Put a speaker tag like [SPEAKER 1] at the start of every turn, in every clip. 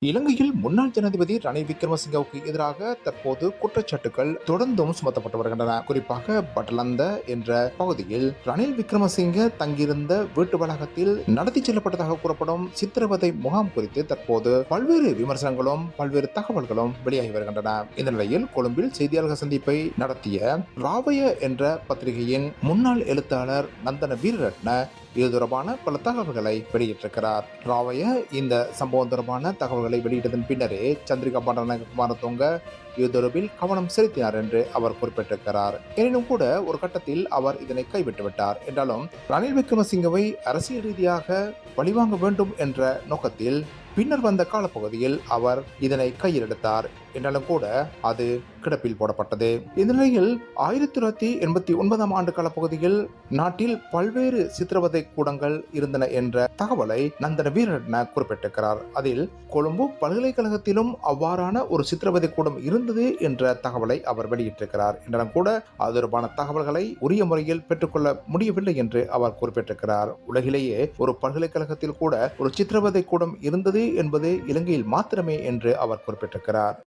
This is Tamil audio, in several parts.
[SPEAKER 1] இலங்கையில் முன்னாள் ஜனாதிபதி ரணில் விக்ரமசிங்கவுக்கு எதிராக தற்போது குற்றச்சாட்டுகள் தொடர்ந்தும் சுமத்தப்பட்டு வருகின்றன. குறிப்பாக பட்டலந்த என்ற பகுதியில் ரணில் விக்ரமசிங்க தங்கியிருந்த வீட்டு வளாகத்தில் நடத்தி செல்லப்பட்டதாக கூறப்படும் சித்திரவதை முகாம் குறித்து தற்போது பல்வேறு விமர்சனங்களும் பல்வேறு தகவல்களும் வெளியாகி வருகின்றன. இந்த நிலையில் கொழும்பில் செய்தியாளர்கள் சந்திப்பை நடத்திய ராவய என்ற பத்திரிகையின் முன்னாள் எழுத்தாளர் நந்தன வீரரட்ன இது தொடர்பான பல தகவல்களை வெளியிட்டிருக்கிறார். ராவய இந்த சம்பவம் தொடர்பான தகவல்களை வெளியிட்டதன் பின்னரே சந்திரிகா பண்டாரநாயக்க இது தொடர்பில் கவனம் செலுத்தினார் என்று அவர் குறிப்பிட்டிருக்கிறார். எனினும் கூட ஒரு கட்டத்தில் அவர் இதனை கைவிட்டுவிட்டார். என்றாலும் ரணில் விக்ரமசிங்கவை அரசியல் ரீதியாக பழிவாங்க வேண்டும் என்ற நோக்கத்தில் பின்னர் வந்த காலப்பகுதியில் அவர் இதனை கையில் எடுத்தார். என்றாலும் கூட அது கிடப்பில் போடப்பட்டது. இந்த நிலையில் 1989 ஆண்டு காலப்பகுதியில் நாட்டில் பல்வேறு சித்திரவதை கூடங்கள் இருந்தன என்ற தகவலை நந்தன வீரரட்ன குறிப்பிட்டிருக்கிறார். அதில் கொழும்பு பல்கலைக்கழகத்திலும் அவ்வாறான ஒரு சித்திரவதை கூடம் இருந்தது என்ற தகவலை அவர் வெளியிட்டிருக்கிறார். என்றாலும் கூட அது தொடர்பான தகவல்களை உரிய முறையில் பெற்றுக்கொள்ள முடியவில்லை என்று அவர் குறிப்பிட்டிருக்கிறார். உலகிலேயே ஒரு பல்கலைக்கழகத்தில் கூட ஒரு சித்திரவதை கூடம் இருந்தது என்பது இலங்கையில் மாத்திரமே என்று அவர் குறிப்பிட்டிருக்கிறார்.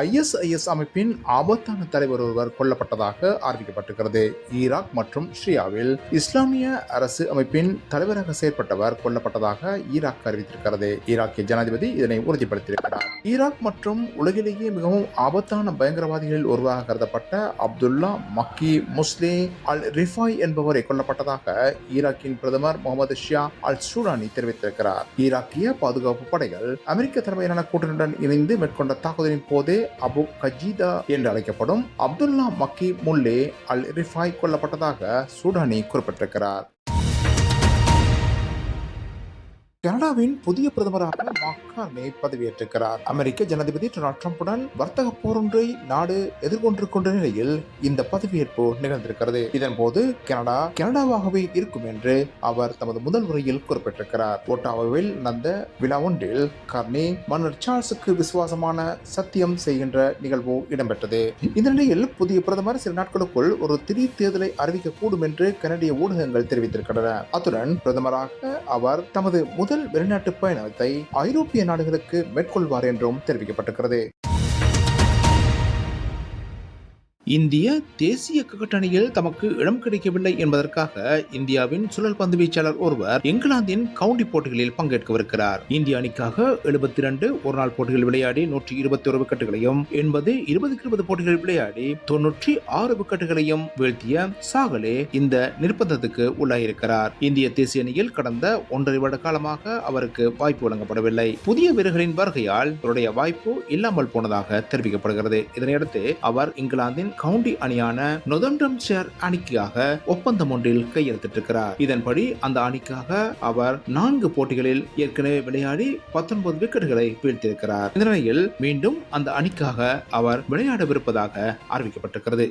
[SPEAKER 1] ISIS அமைப்பின் ஆபத்தான தலைவர் ஒருவர் கொல்லப்பட்டதாக அறிவிக்கப்பட்டிருக்கிறது. ஈராக் மற்றும் சிரியாவில் இஸ்லாமிய அரசு அமைப்பின் தலைவராக செயற்பட்டவர் கொல்லப்பட்டதாக ஈராக் அறிவித்திருக்கிறது. ஈராக்கிய ஜனாதிபதி இதனை உறுதிப்படுத்தியிருக்கிறார். ஈராக் மற்றும் உலகிலேயே மிகவும் ஆபத்தான பயங்கரவாதிகளில் ஒருவராக கருதப்பட்ட அப்துல்லா மக்கி முஸ்லி அல் ரிஃபாய் என்பவரை கொல்லப்பட்டதாக ஈராக்கின் பிரதமர் முகமது ஷியா அல் சூடானி தெரிவித்திருக்கிறார். ஈராக்கிய பாதுகாப்பு படைகள் அமெரிக்க தலைமையிலான கூட்டணியுடன் இணைந்து மேற்கொண்ட தாக்குதலின் போதே அபு கஜீதா என்று அழைக்கப்படும் அப்துல்லா மக்கி முல்லே அல் ரிஃபாய் கொல்லப்பட்டதாக சூடானி குறிப்பிட்டிருக்கிறார். கனடாவின் புதிய பிரதமராக மார்க் கார்னே பதவியேற்றிருக்கிறார். அமெரிக்க ஜனாதிபதி டொனால்ட் ட்ரம்புடன் வர்த்தக போரொன்றை நாடு எதிர்கொண்டிருக்கின்ற நிலையில் இந்த பதவியேற்பு நிகழ்ந்திருக்கிறது. இதன்போது கனடாவாகவே இருக்கும் என்று அவர் தமது முதல் உரையில் குறிப்பிட்டிருக்கிறார். ஒட்டாவாவில் நடந்த விழா ஒன்றில் கார்னே மன்னர் சார்ல்ஸுக்கு விசுவாசமான சத்தியம் செய்கின்ற நிகழ்வு இடம்பெற்றது. இந்த நிலையில் புதிய பிரதமர் சில நாட்களுக்குள் ஒரு திடீர் தேர்தலை அறிவிக்கக்கூடும் என்று கனடிய ஊடகங்கள் தெரிவித்திருக்கின்றன. அத்துடன் பிரதமராக அவர் தமது முதல் வெளிநாட்டு பயணத்தை ஐரோப்பிய நாடுகளுக்கு மேற்கொள்வார் என்றும் தெரிவிக்கப்பட்டிருக்கிறது. இந்திய தேசிய கிரிக்கெட் அணியில் தமக்கு இடம் கிடைக்கவில்லை என்பதற்காக இந்தியாவின் சுழல் பந்து வீச்சாளர் ஒருவர் இங்கிலாந்தின் கவுண்டி போட்டிகளில் பங்கேற்கவிருக்கிறார். இந்திய அணிக்காக 72 ஒருநாள் போட்டிகள் விளையாடி 121 விக்கெட்டுகளையும் 80 20 போட்டிகள் விளையாடி 96 விக்கெட்டுகளையும் வீழ்த்திய சாகலே இந்த நிர்பந்தத்துக்கு உள்ளாயிருக்கிறார். இந்திய தேசிய அணியில் கடந்த 1.5 வருட காலமாக அவருக்கு வாய்ப்பு வழங்கப்படவில்லை. புதிய வீரர்களின் வருகையால் அவருடைய வாய்ப்பு இல்லாமல் போனதாக தெரிவிக்கப்படுகிறது. இதனையடுத்து அவர் இங்கிலாந்தின் கவுண்டி அணியான நொதம்டம்ஷயர் அணிக்காக ஒப்பந்தம் ஒன்றில் கையெழுத்திட்டிருக்கிறார். இதன்படி அந்த அணிக்காக அவர் 4 போட்டிகளில் ஏற்கனவே விளையாடி 19 விக்கெட்டுகளை வீழ்த்தியிருக்கிறார். இந்த நிலையில் மீண்டும் அந்த அணிக்காக அவர் விளையாடவிருப்பதாக அறிவிக்கப்பட்டிருக்கிறது.